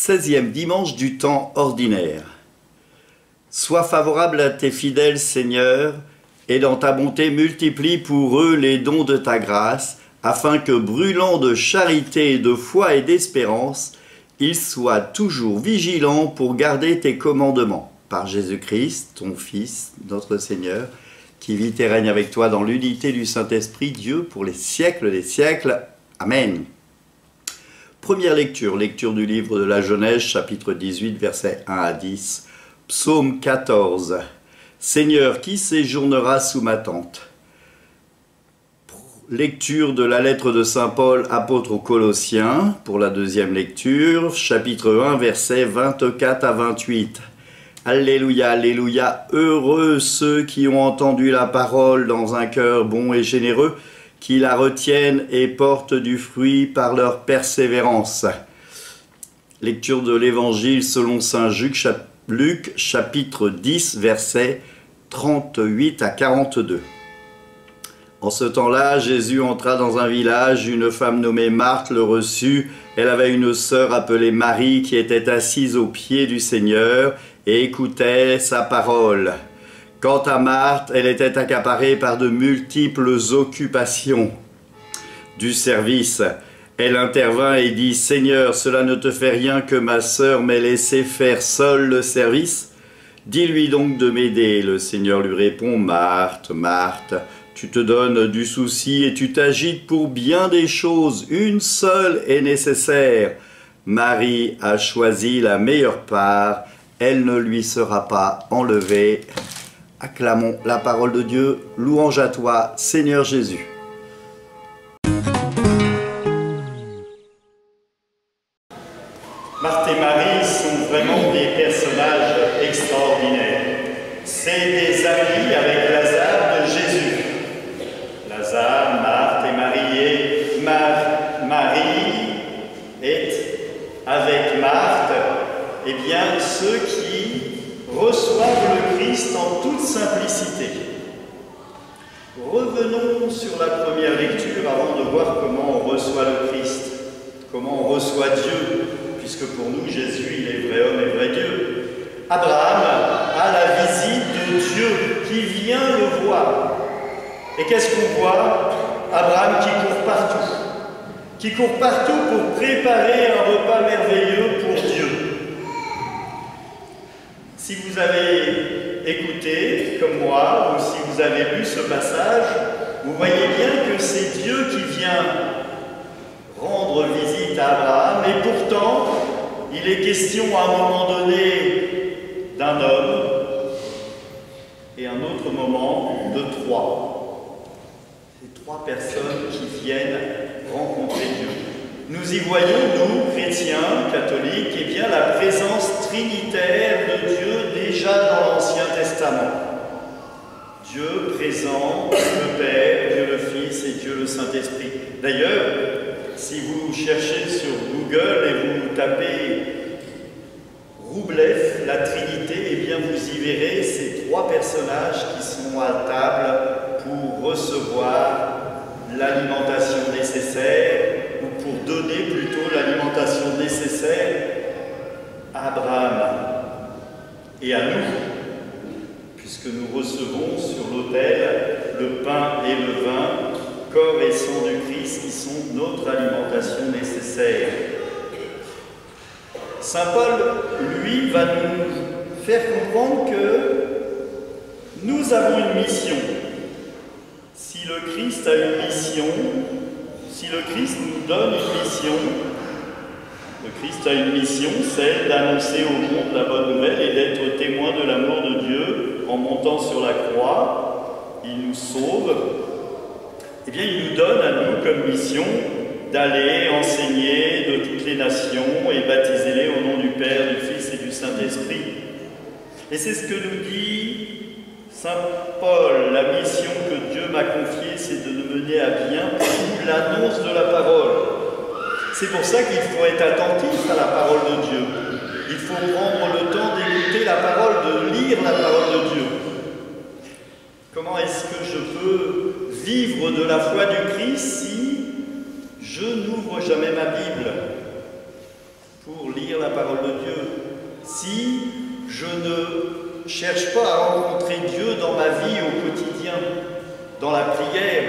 16e dimanche du temps ordinaire. Sois favorable à tes fidèles, Seigneur, et dans ta bonté multiplie pour eux les dons de ta grâce, afin que, brûlant de charité, de foi et d'espérance, ils soient toujours vigilants pour garder tes commandements. Par Jésus-Christ, ton Fils, notre Seigneur, qui vit et règne avec toi dans l'unité du Saint-Esprit, Dieu, pour les siècles des siècles. Amen. Première lecture, lecture du livre de la Genèse, chapitre 18, versets 1 à 10. Psaume 14. Seigneur, qui séjournera sous ma tente? Lecture de la lettre de saint Paul, apôtre aux Colossiens, pour la deuxième lecture, chapitre 1, versets 24 à 28. Alléluia, alléluia, heureux ceux qui ont entendu la parole dans un cœur bon et généreux, qui la retiennent et portent du fruit par leur persévérance. Lecture de l'Évangile selon saint Luc, chapitre 10, versets 38 à 42. En ce temps-là, Jésus entra dans un village, une femme nommée Marthe le reçut. Elle avait une sœur appelée Marie qui était assise aux pieds du Seigneur et écoutait sa parole. Quant à Marthe, elle était accaparée par de multiples occupations du service. Elle intervint et dit « Seigneur, cela ne te fait rien que ma sœur m'ait laissé faire seule le service? Dis-lui donc de m'aider. » Le Seigneur lui répond « Marthe, Marthe, tu te donnes du souci et tu t'agites pour bien des choses. Une seule est nécessaire. Marie a choisi la meilleure part. Elle ne lui sera pas enlevée. » Acclamons la parole de Dieu. Louange à toi, Seigneur Jésus. Marthe et Marie sont vraiment des personnages extraordinaires. C'est des amis avec Lazare de Jésus. Lazare, Marthe et Marie. Et Marie est avec Marthe, eh bien, ceux qui reçoivent le Christ en toute simplicité. Revenons sur la première lecture avant de voir comment on reçoit le Christ, comment on reçoit Dieu, puisque pour nous, Jésus, il est vrai homme et vrai Dieu. Abraham a la visite de Dieu qui vient le voir. Et qu'est-ce qu'on voit? Abraham qui court partout pour préparer un repas merveilleux pour Dieu. Si vous avez écouté, comme moi, ou si vous avez lu ce passage, vous voyez bien que c'est Dieu qui vient rendre visite à Abraham, et pourtant, il est question à un moment donné d'un homme, et à un autre moment de trois. C'est trois personnes qui viennent rencontrer Dieu. Nous y voyons, nous, chrétiens, catholiques, eh bien, la présence trinitaire de Dieu déjà dans l'Ancien Testament. Dieu présent, Dieu le Père, Dieu le Fils et Dieu le Saint-Esprit. D'ailleurs, si vous cherchez sur Google et vous tapez Roublev, la Trinité, eh bien, vous y verrez ces trois personnages qui sont à table pour recevoir l'alimentation nécessaire, ou pour donner plutôt l'alimentation nécessaire à Abraham et à nous, puisque nous recevons sur l'autel le pain et le vin, corps et sang du Christ, qui sont notre alimentation nécessaire. Saint Paul, lui, va nous faire comprendre que nous avons une mission. Si le Christ a une mission, si le Christ nous donne une mission, le Christ a une mission, celle d'annoncer au monde la bonne nouvelle et d'être témoin de l'amour de Dieu en montant sur la croix. Il nous sauve. Eh bien, il nous donne à nous comme mission d'aller enseigner de toutes les nations et baptiser-les au nom du Père, du Fils et du Saint-Esprit. Et c'est ce que nous dit Saint Paul. La mission que Dieu m'a confiée, c'est de nous mener à bien pour l'annonce de la parole. C'est pour ça qu'il faut être attentif à la parole de Dieu. Il faut prendre le temps d'écouter la parole, de lire la parole de Dieu. Comment est-ce que je peux vivre de la foi du Christ si je n'ouvre jamais ma Bible pour lire lire la parole de Dieu, si je ne cherche pas à rencontrer Dieu dans ma vie au quotidien, dans la prière,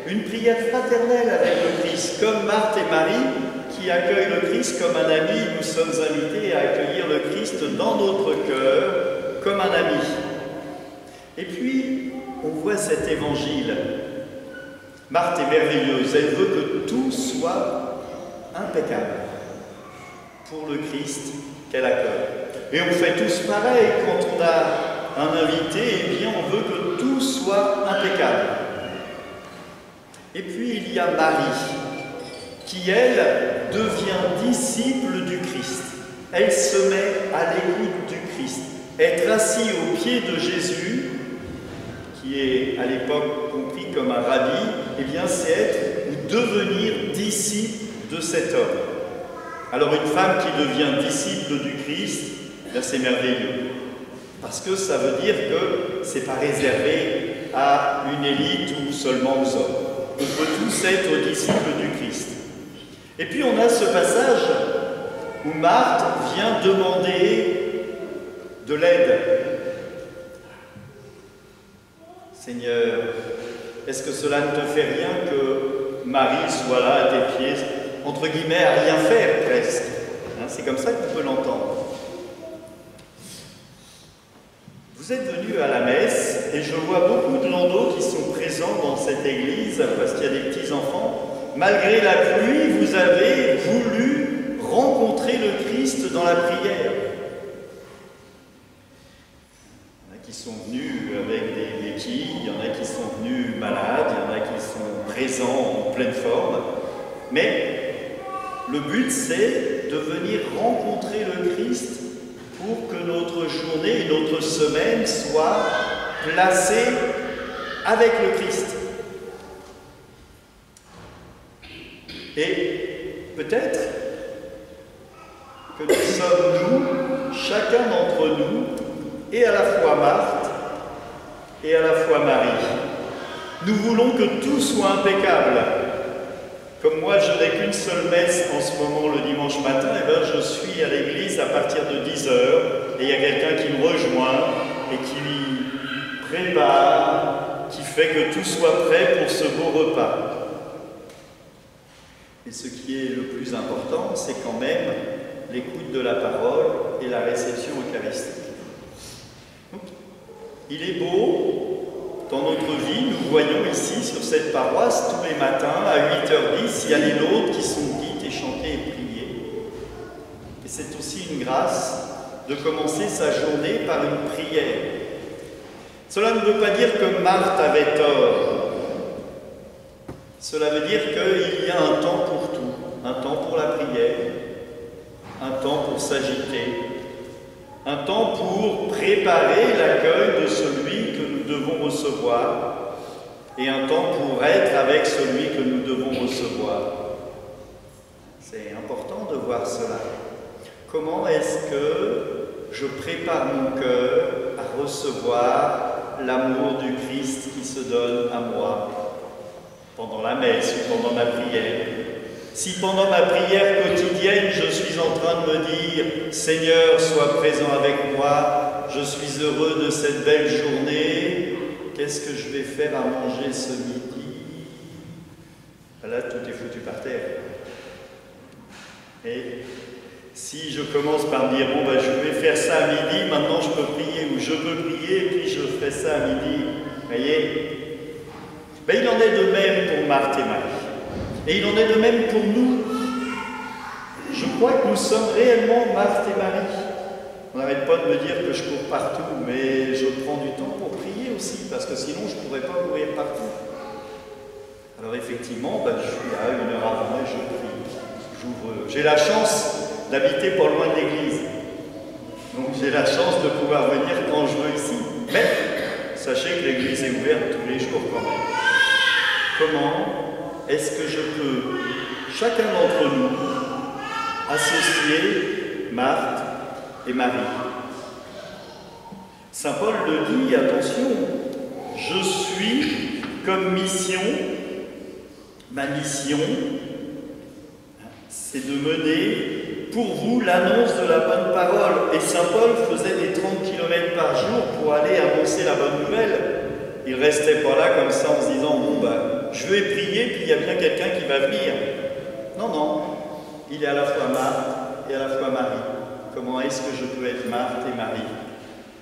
une prière fraternelle avec le Christ, comme Marthe et Marie qui accueillent le Christ comme un ami, nous sommes invités à accueillir le Christ dans notre cœur comme un ami. Et puis, on voit cet évangile. Marthe est merveilleuse, elle veut que tout soit impeccable pour le Christ qu'elle accueille. Et on fait tous pareil, quand on a un invité, eh bien on veut que tout soit impeccable. Et puis il y a Marie, qui elle devient disciple du Christ. Elle se met à l'écoute du Christ. Être assis au pied de Jésus, qui est à l'époque compris comme un rabbi, eh bien c'est être ou devenir disciple de cet homme. Alors une femme qui devient disciple du Christ, c'est merveilleux. Parce que ça veut dire que ce n'est pas réservé à une élite ou seulement aux hommes. On peut tous être disciples du Christ. Et puis on a ce passage où Marthe vient demander de l'aide. Seigneur, est-ce que cela ne te fait rien que Marie soit là à tes pieds, entre guillemets, à rien faire presque? C'est comme ça qu'on peut l'entendre. Vous êtes venus à la messe et je vois beaucoup de landaux qui sont présents dans cette église parce qu'il y a des petits-enfants. Malgré la pluie, vous avez voulu rencontrer le Christ dans la prière. Il y en a qui sont venus avec des béquilles, il y en a qui sont venus malades, il y en a qui sont présents en pleine forme. Mais le but, c'est de venir rencontrer le Christ pour que notre journée et notre semaine soient placées avec le Christ. Et peut-être que nous sommes, nous, chacun d'entre nous, et à la fois Marthe et à la fois Marie. Nous voulons que tout soit impeccable. Comme moi, je n'ai qu'une seule messe en ce moment le dimanche matin, et bien je suis à l'église à partir de 10 h, et il y a quelqu'un qui me rejoint et qui prépare, qui fait que tout soit prêt pour ce beau repas. Et ce qui est le plus important, c'est quand même l'écoute de la parole et la réception eucharistique. Il est beau. Dans notre vie, nous voyons ici, sur cette paroisse, tous les matins, à 8 h 10, il y a les nôtres qui sont dites et chantées et priées. Et c'est aussi une grâce de commencer sa journée par une prière. Cela ne veut pas dire que Marthe avait tort. Cela veut dire qu'il y a un temps pour tout. Un temps pour la prière, un temps pour s'agiter, un temps pour préparer l'accueil de celui que nous devons recevoir et un temps pour être avec celui que nous devons recevoir. C'est important de voir cela. Comment est-ce que je prépare mon cœur à recevoir l'amour du Christ qui se donne à moi pendant la messe ou pendant ma prière? Si pendant ma prière quotidienne, je suis en train de me dire « Seigneur, sois présent avec moi, je suis heureux de cette belle journée, qu'est-ce que je vais faire à manger ce midi ?» Là, tout est foutu par terre. Et si je commence par me dire « Bon, ben, je vais faire ça à midi, maintenant je peux prier, ou je peux prier, et puis je ferai ça à midi. » Vous voyez? Ben, il en est de même pour Marthe et Marie. Et il en est de même pour nous. Je crois que nous sommes réellement Marthe et Marie. On n'arrête pas de me dire que je cours partout, mais je prends du temps pour prier aussi, parce que sinon je ne pourrais pas courir partout. Alors effectivement, je suis là 1 heure avant et je prie. J'ai la chance d'habiter pas loin de l'église. Donc j'ai la chance de pouvoir venir quand je veux ici. Mais sachez que l'église est ouverte tous les jours quand même. Comment est-ce que je peux, chacun d'entre nous, associer Marthe et Marie? Saint Paul le dit, attention, je suis comme mission, ma mission, c'est de mener pour vous l'annonce de la bonne parole. Et Saint Paul faisait des 30 km par jour pour aller annoncer la bonne nouvelle. Il ne restait pas là comme ça en se disant « Bon, je vais prier, puis il y a bien quelqu'un qui va venir. » Non, non, il est à la fois Marthe et à la fois Marie. Comment est-ce que je peux être Marthe et Marie?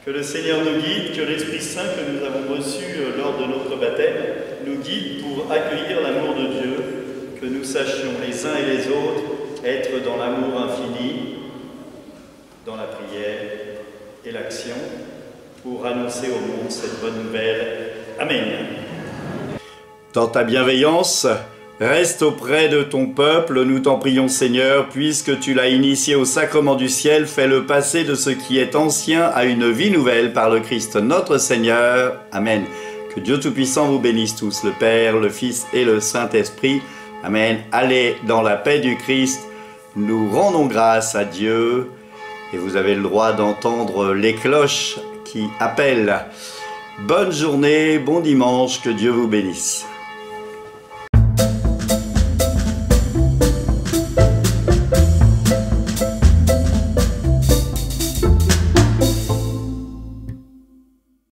Que le Seigneur nous guide, que l'Esprit Saint que nous avons reçu lors de notre baptême nous guide pour accueillir l'amour de Dieu, que nous sachions les uns et les autres être dans l'amour infini, dans la prière et l'action, pour annoncer au monde cette bonne nouvelle. Amen. Dans ta bienveillance, reste auprès de ton peuple, nous t'en prions Seigneur, puisque tu l'as initié au sacrement du ciel, fais-le passer de ce qui est ancien à une vie nouvelle par le Christ notre Seigneur. Amen. Que Dieu Tout-Puissant vous bénisse tous, le Père, le Fils et le Saint-Esprit. Amen. Allez dans la paix du Christ. Nous rendons grâce à Dieu. Et vous avez le droit d'entendre les cloches qui appellent. Bonne journée, bon dimanche, que Dieu vous bénisse.